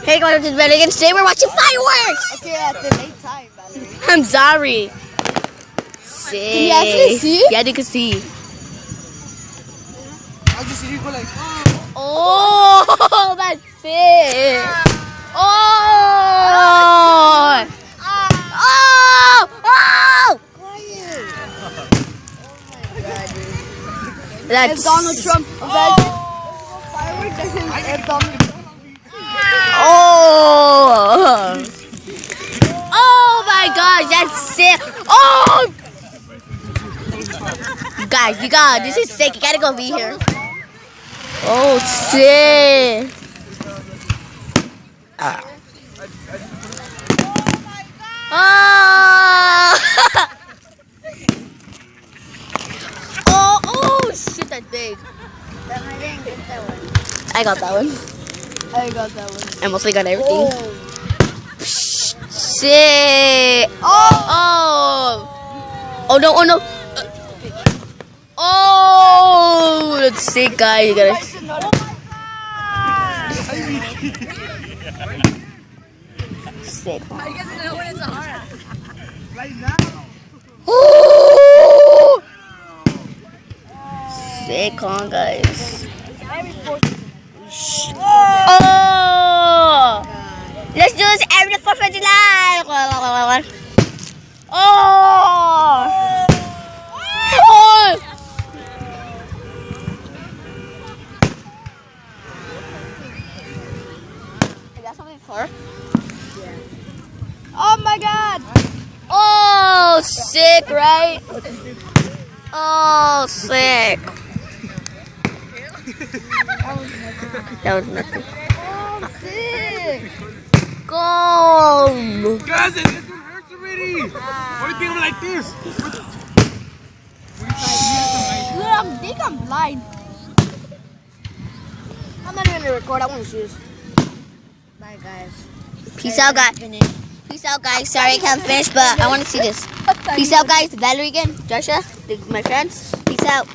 Hey guys, this is Valerie again. Today we're watching fireworks! Okay, at the late time, Valerie. I'm sorry. Sick. Can you actually see? Yeah, you can see. I just see you go like, Oh, that's sick. Oh! Oh! Oh! That's If Donald Trump imagine fireworks doesn't if Donald Trump. Oh! Oh my gosh, that's sick! Oh! Guys, this is sick. You gotta go be here. Oh, sick! Oh! Oh, shit, that's big. Then I didn't get that one. I got that one. I got that one. I mostly got everything. Oh. Sick! Oh! Oh no, oh no! Oh! That's sick, guys. You gotta. Sick. I guess I know when it's hard. right now. Oh! Sick, on, guys. Oh! Let's do this every 4th of July! Oh! Oh! Is that something for? Oh my god! Oh, sick, right? Oh, sick. That was nothing. Oh, sick! Go! Guys, this one hurts already. What do you think I'm like this? Dude, I think I'm blind. I'm not even gonna record. I want to shoes. Bye, guys. Peace out, guys. Peace out, guys. Sorry I can't finish, but I want to see this. Peace out, guys. Valerie again. Joshua, my friends. Peace out.